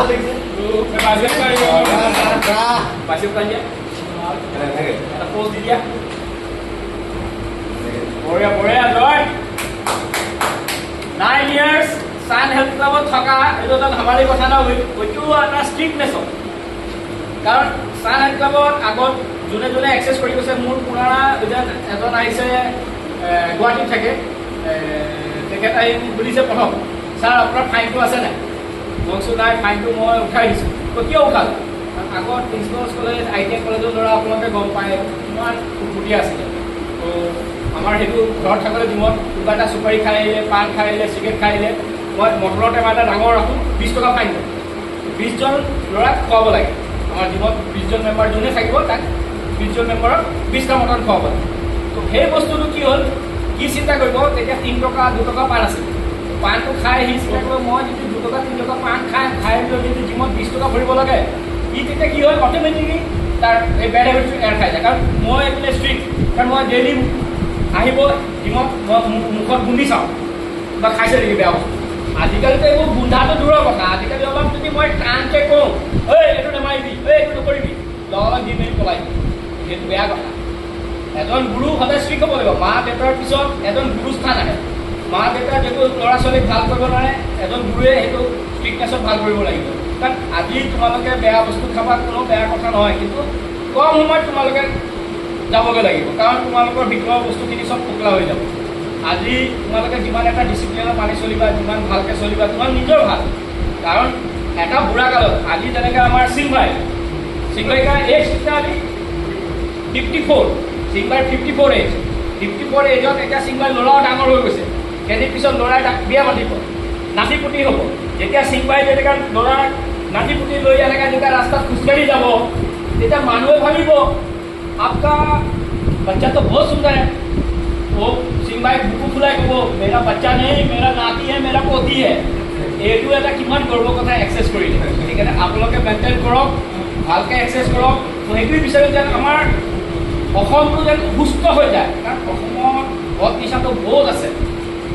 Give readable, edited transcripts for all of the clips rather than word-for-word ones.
9 years Sun Health Club থকা এইটো এটা ধেমালি কথা নহয়, এইটো এটা ষ্ট্ৰিক্টনেছ। কাৰণ Sun Health Clubত আগত যোনে যোনে এক্সেছ কৰি গৈছে, মোৰ পুৰণা এজন আহিছে গুৱাহাটীত থাকে, তেখেত আহি সুধিছে প্ৰথম, ছাৰ আপোনাৰ ফাইনটো আছে নাই? মই কৈছোঁ নাই, ফাইনটো মই উঠাই দিছোঁ। কিয় উঠাল? আগত প্ৰিন্সিপাল কলেজ, ITI কলেজৰ ল'ৰা আপোনালোকে গম পায় কিমান উৎপতীয়া আছিলে। তো আমাৰ সেইটো ঘৰত থাকোঁতে দিনত কিবা এটা চুপাৰী খাই আহিলে, পাণ খাই আহিলে, চিগাৰেট খাই আহিলে, মই মটৰৰ টেমা এটা ডাঙৰ ৰাখোঁ, 20 টকা ফাইন দিওঁ। 20জন ল'ৰাক খুৱাব লাগে। আমাৰ জীৱনত 20জন মেম্বাৰ যোনে থাকিব তাক 20জন মেম্বাৰক 20টা মটন খুৱাব লাগে। তো সেই বস্তুটো কি হ'ল, কি চিন্তা কৰিব, তেতিয়া 3 টকা 2 টকা পাণ আছিল। পাণটো খাই সি চিন্তা কৰিব, মই যদি 2 টকা 3 টকা পাণ খাই যদি জীৱনত 20 টকা ভৰিব লাগে, ই তেতিয়া কি হয়, অট'মেটিকলি তাৰ এই বেড হেবিটটো এৰ খাই যায়। কাৰণ মই এইপিনে ষ্ট্ৰিক্ট, কাৰণ মই ডেইলি আহিব জিমত মই মুখত গুন্ধি চাওঁ বা খাইছে নেকি বেয়া বস্তু। আজিকালিতো এইবোৰ গোন্ধাটো দূৰৰ কথা, আজিকালি অলপ যদি মই টানকৈ কওঁ, ঐ এইটো নেমাৰিবি, এইটো নকৰিবি, লগালগ দি মেলি পলাই দিম, সেইটো বেয়া কথা। এজন গুৰু সদায় ষ্ট্ৰিক্ট হ'ব লাগিব। মা দেউতাৰ পিছত এজন গুৰু স্থান আহে। মা দেউতাই যিটো ল'ৰা ছোৱালীক ভাল কৰিব নোৱাৰে, এজন গুৰুৱে সেইটো ষ্ট্ৰিক্টনেছত ভাল কৰিব লাগিব। কাৰণ আজি তোমালোকে বেয়া বস্তু খাবা, কোনো বেয়া কথা নহয়, কিন্তু কম সময়ত তোমালোকে যাবগৈ লাগিব, কাৰণ তোমালোকৰ ভিতৰৰ বস্তুখিনি চব খোকলা হৈ যাব। আজি তোমালোকে যিমান এটা ডিচিপ্লিনত মানি চলিবা, যিমান ভালকৈ চলিবা, তোমাৰ নিজৰ ভাল। কাৰণ এটা বুঢ়া কালত, আজি যেনেকৈ আমাৰ চিংভাইকাৰ এজ এতিয়া আজি 54, চিংভাই 54 এজ। 54 এজত এতিয়া চিংভাই ল'ৰাও ডাঙৰ হৈ গৈছে। কেইদিন পিছত ল'ৰাই বিয়া পাতিব, নাতি পুতি হ'ব। যেতিয়া চিংভাই যেনেকৈ ল'ৰাৰ নাতি পুতি লৈ এনেকৈ যেতিয়া ৰাস্তাত খোজকাঢ়ি যাব, তেতিয়া মানুহে ভাবিব आपका बच्चा तो बहुत सुंदर है। वो सिंह भाई बुकु फुलाई कब मेरा बच्चा नहीं, मेरा नाती है, मेरा पोती है। এইটো এটা কিমান গৰ্বৰ কথা এক্সেছ কৰিলে। সেইকাৰণে আপোনালোকে মেইনটেইন কৰক, ভালকৈ এক্সেছ কৰক। সেইটোৱে বিচাৰোঁ যেন আমাৰ অসমটো যেন সুস্থ হৈ যায়। কাৰণ অসমত বদ নিচাটো বহুত আছে,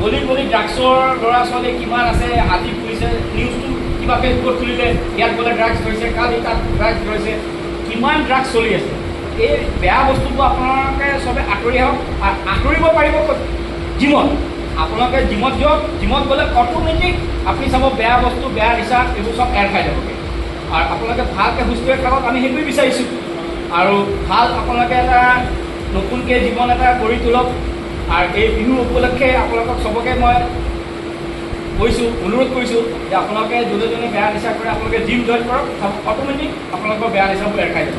গলি গলি ড্ৰাগছৰ ল'ৰা ছোৱালী কিমান আছে। আজি পুলিচে নিউজটো কিবা ফেচবুকত খুলিলে, ইয়াত বোলে ড্ৰাগছ ধৰিছে, কালি তাত ড্ৰাগছ ধৰিছে, কিমান ড্ৰাগছ চলি আছে। এই বেয়া বস্তুটো আপোনালোকে চবে আঁতৰি আহক। আঁতৰিব পাৰিব জিমত, আপোনালোকে জিমত যাওক। জিমত গ'লে অট'মেটিক আপুনি চাব বেয়া বস্তু, বেয়া নিচা এইবোৰ চব এৰ খাই যাবগৈ। আৰু আপোনালোকে ভালকৈ সুস্থ হৈ থাকক, আমি সেইটোৱে বিচাৰিছোঁ। আৰু ভাল আপোনালোকে এটা নতুনকৈ জীৱন এটা গঢ়ি তোলক। আৰু এই বিহু উপলক্ষে আপোনালোকক চবকে মই কৈছোঁ, অনুৰোধ কৰিছোঁ যে আপোনালোকে যোনে যোনে বেয়া নিচা কৰে আপোনালোকে জিম জইন কৰক, অট'মেটিক আপোনালোকৰ বেয়া নিচাবোৰ এৰ খাই যাব।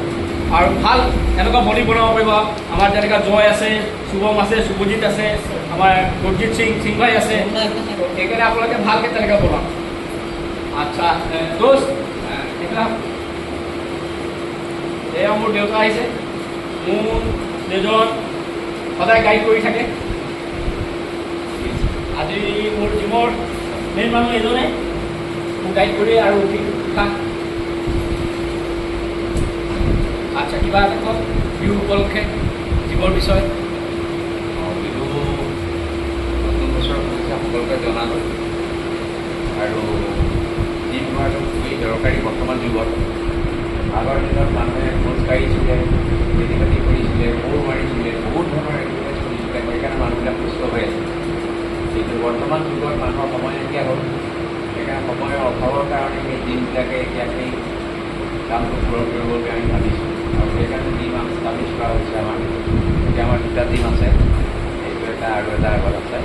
আৰু ভাল এনেকুৱা বডি বনাব পাৰিব। আমাৰ যেনেকৈ জয় আছে, শুভম আছে, শুভজিত আছে, আমাৰ গুৰজিত সিং ভাই আছে। সেইকাৰণে আপোনালোকে ভালকৈ তেনেকৈ বনাওক। আচ্ছা দোষ, এইবিলাক এয়া মোৰ দেউতা আহিছে, মোৰ দেউতাক সদায় গাইড কৰি থাকে। আজি মোৰ জিমৰ মেইন মানুহ এজনে মোক গাইড কৰি আৰু উঠা। আচ্ছা, কিবা এটা কওক বিহু উপলক্ষে জীৱৰ বিষয়ে। বিহু নতুন বছৰ হৈছে সকলোকে জনা হয়, আৰু জিম হোৱাটো খুবেই দৰকাৰী বৰ্তমান যুগত। আগৰ দিনত মানুহে খোজ কাঢ়িছিলে, খেতি বাতি কৰিছিলে, কোৰ মাৰিছিলে, বহুত ধৰণৰ এক্সাৰচাইজ কৰিছিলে, সেইকাৰণে মানুহবিলাক সুস্থ হৈ আছে। কিন্তু বৰ্তমান যুগত মানুহৰ সময় নাইকিয়া হ'ল, সেইকাৰণে সময়ৰ অভাৱৰ কাৰণে সেই জিমবিলাকে এতিয়া সেই কামটো পূৰণ কৰিব বুলি আমি ভাবিছোঁ। আৰু সেইকাৰণে জিম এষ্টাব্লিছ কৰা হৈছে আমাৰ। এতিয়া আমাৰ 2টা জিম আছে, এইটো এটা আৰু এটা আগত আছে।